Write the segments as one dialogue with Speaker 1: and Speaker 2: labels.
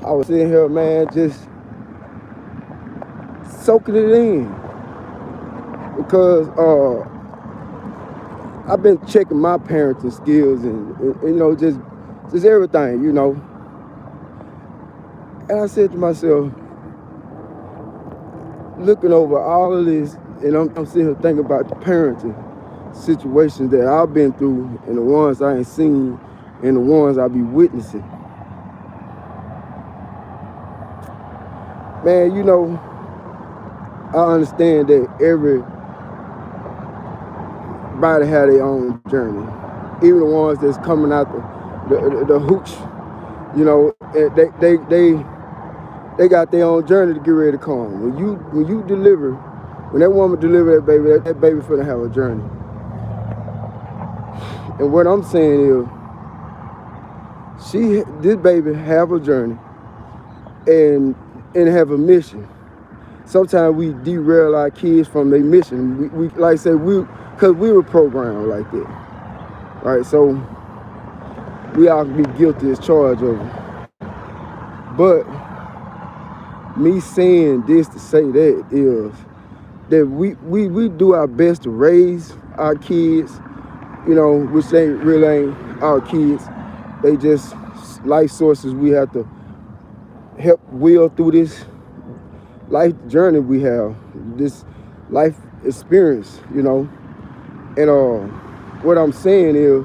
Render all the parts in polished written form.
Speaker 1: I was sitting here, man, just soaking it in because I've been checking my parenting skills and just everything. And I said to myself, looking over all of this, and I'm sitting here thinking about the parenting situations that I've been through and the ones I ain't seen and the ones I be witnessing. Man, I understand that everybody have their own journey. Even the ones that's coming out the hooch, they got their own journey to get ready to come. When that woman deliver that baby finna have a journey. And what I'm saying is, this baby have a journey and have a mission. Sometimes we derail our kids from their mission. We like I said, because we were programmed like that, right? So we all can be guilty as charged of it. But me saying this to say that is that we do our best to raise our kids, which they really ain't our kids. They just life sources we have to help will through this life journey we have, this life experience, And what I'm saying is,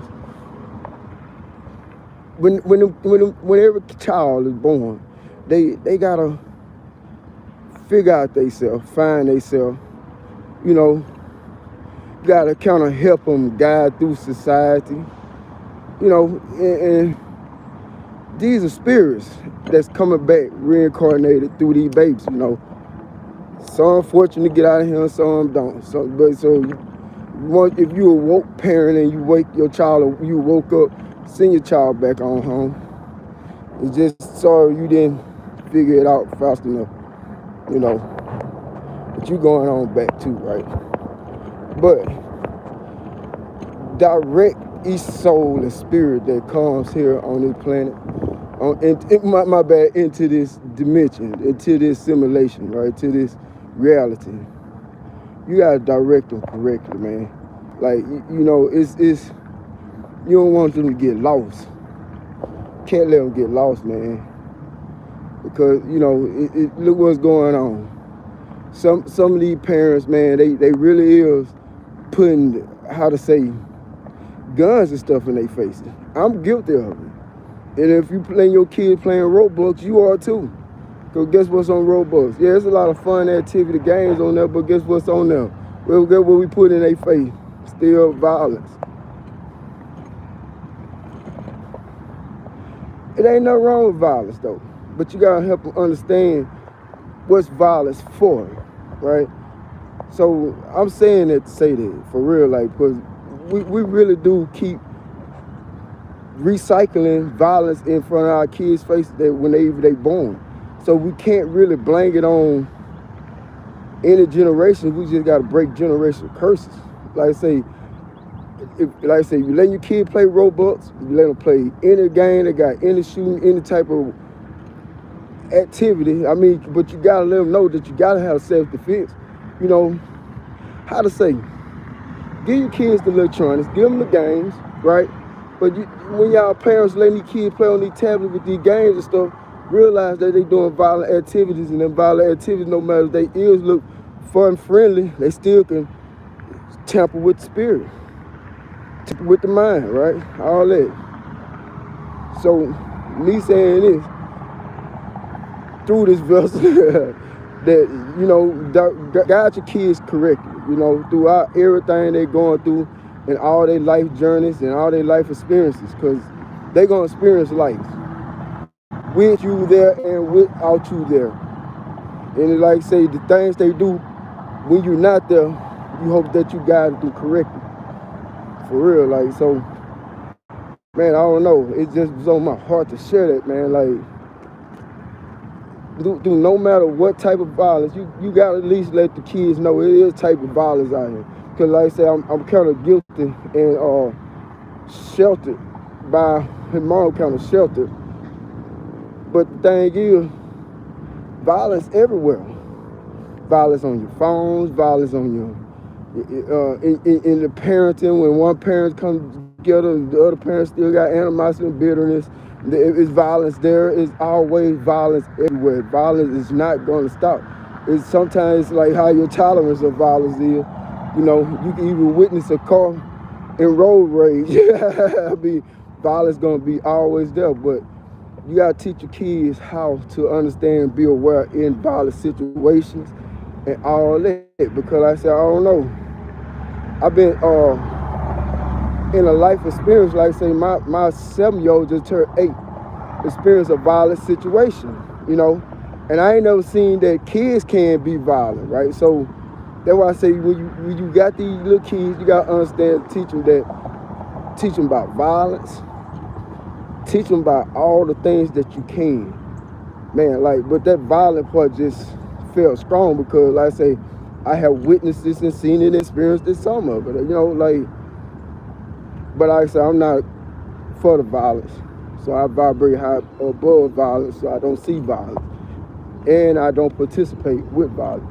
Speaker 1: when every child is born, they gotta figure out themselves, find themselves. You gotta kind of help them guide through society. And these are spirits that's coming back reincarnated through these babies. Some fortunate to get out of here, and some don't. If you a woke parent and you wake your child, you woke up, send your child back on home. It's just sorry you didn't figure it out fast enough, But you going on back too, right? But direct each soul and spirit that comes here on this planet, into this dimension, into this simulation, right? To this reality. You gotta direct them correctly, man. Like, it's you don't want them to get lost. Can't let them get lost, man. Because, look what's going on. Some of these parents, man, they really is putting, guns and stuff in their faces. I'm guilty of it. And if you playing your kid playing Roblox, you are too. Because guess what's on Roblox? Yeah, there's a lot of fun activity games on there, but guess what's on there? Well, guess what we put in their face? Still violence. It ain't nothing wrong with violence, though. But you got to help them understand what's violence for, right? So I'm saying that to say that, for real, like, because we really do keep recycling violence in front of our kids' faces when they born. So we can't really blame it on any generation. We just got to break generational curses. Like I say, you let your kid play Roblox, you let them play any game that got any shooting, any type of activity. But you got to let them know that you got to have self-defense. How to say, give your kids the electronics, give them the games, right? But when y'all parents letting these kids play on these tablets with these games and stuff, realize that they doing violent activities, and them violent activities, no matter if their ears look fun friendly, they still can tamper with the spirit, tamper with the mind, right? All that. So me saying this through this vessel that guide your kids correctly, throughout everything they're going through and all their life journeys and all their life experiences, because they're gonna experience life with you there and without you there. And like I say, the things they do when you're not there, you hope that you guide them correctly. For real, like, so, man, I don't know. It just was on my heart to share that, man. Like, no matter what type of violence, you got to at least let the kids know it is type of violence out here. Because like I say, I'm kind of guilty and sheltered by, his mom kind of sheltered But the thing is, violence everywhere. Violence on your phones, violence on your in the parenting. When one parent comes together, the other parent still got animosity and bitterness. It's violence there. It's always violence everywhere. Violence is not going to stop. It's sometimes like how your tolerance of violence is. You know, you can even witness a car in road rage. I mean, violence going to be always there, but you got to teach your kids how to understand and be aware in violent situations and all that. Because I said, I don't know. I've been in a life experience, like say my 7-year-old just turned 8, experience a violent situation, you know. And I ain't never seen that kids can be violent, right? So that's why I say when you got these little kids, you got to understand, teach them about violence, teach them about all the things that you can. Man, like, but that violent part just felt strong because, like I say, I have witnessed this and seen it and experienced it, some of it, you know, like, but like I said, I'm not for the violence. So I vibrate high above violence, so I don't see violence. And I don't participate with violence.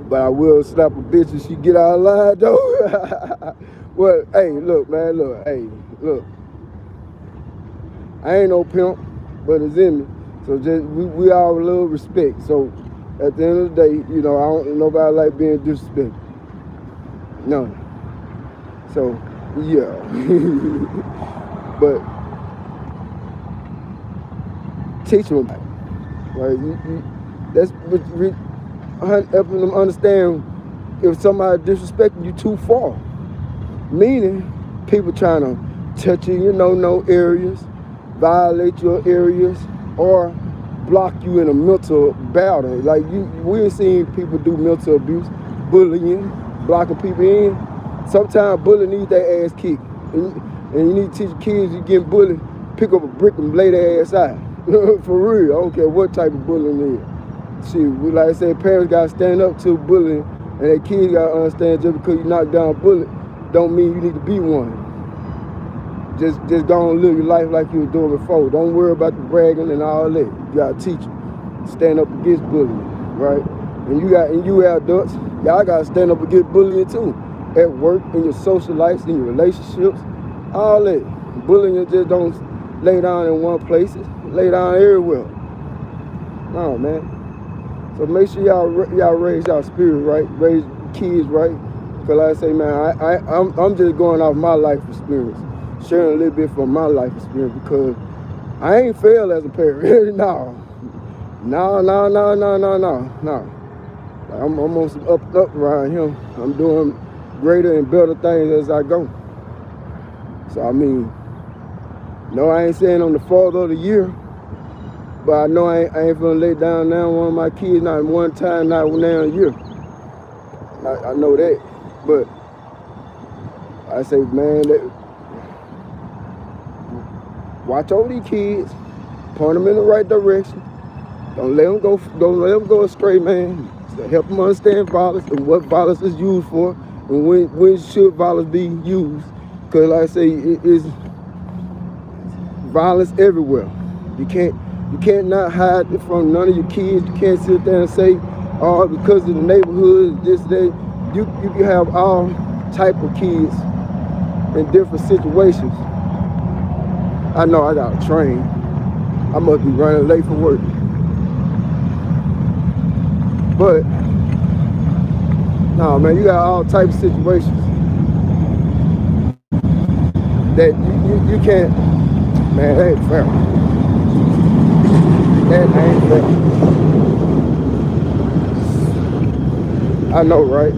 Speaker 1: But I will slap a bitch if she get out of line, though. Well, hey, look, man, look. I ain't no pimp, but it's in me. So just we all a little respect. So at the end of the day, you know, I don't nobody like being disrespected. No. So yeah. But teach them about it. Right? That's helping them understand if somebody disrespecting you too far. Meaning people trying to touch you in no areas, violate your areas, or block you in a mental battle. Like we're seeing people do mental abuse, bullying, blocking people in. Sometimes bullying needs their ass kicked. And you need to teach kids, you getting bullied, pick up a brick and lay their ass out. For real, I don't care what type of bullying it is. Shit, like I said, parents gotta stand up to bullying, and their kids gotta understand just because you knock down a bullet don't mean you need to be one. Just go and live your life like you were doing before. Don't worry about the bragging and all that. You gotta teach them. Stand up against bullying, right? And you adults, y'all gotta stand up against bullying too. At work, in your social lives, in your relationships, all that. Bullying just don't lay down in one place. Lay down everywhere. No, man. So make sure y'all raise y'all spirit right, raise kids right. Cause like I say, man, I'm just going off my life experience, sharing a little bit from my life experience because I ain't failed as a parent. No. I'm on some up around here. I'm doing greater and better things as I go. So I mean, no, I ain't saying on the father of the year, but I know I ain't gonna lay down now one of my kids, not one time, not now a year. I know that, but I say, man, watch over these kids, point them in the right direction. Don't let them go astray, man. So help them understand violence and what violence is used for, and when should violence be used. Because like I say, it is violence everywhere. You can't not hide it from none of your kids. You can't sit there and say, oh, because of the neighborhood, this, that. You can have all type of kids in different situations. I know I got a train. I must be running late for work. But, no, man, you got all types of situations that you can't, man, that ain't fair. That ain't fair. I know, right?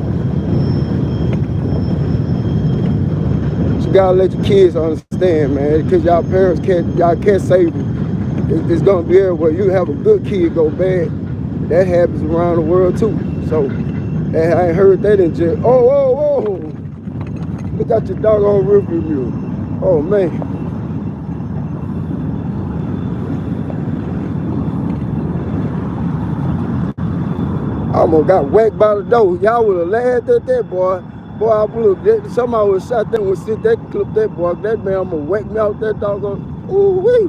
Speaker 1: You gotta let your kids understand, man, because y'all parents can't save them. It's gonna be everywhere. You have a good kid go bad, that happens around the world too. So I ain't heard that in jail. Oh, look at your doggone review mirror. Oh man. I almost got whacked by the door. Y'all would have laughed at that, boy. Boy, I would have. Somebody would have shot that, would sit that, clip that boy. That man, I'm gonna whack me out that doggone. Ooh wee.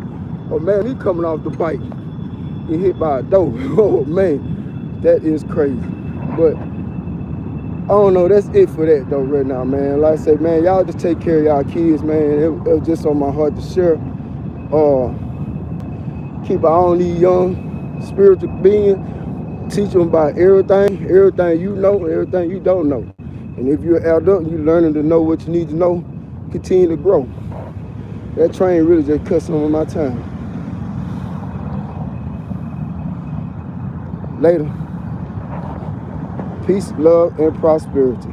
Speaker 1: Oh man, he coming off the bike. He hit by a door. Oh man, that is crazy. But I don't know, that's it for that though right now, man. Like I say, man, y'all just take care of y'all kids, man. It was just on my heart to share. Keep our own these young spiritual beings. Teach them about everything you know, everything you don't know. And if you're an adult and you're learning to know what you need to know, continue to grow. That train really just cut some of my time. Later. Peace, love, and prosperity.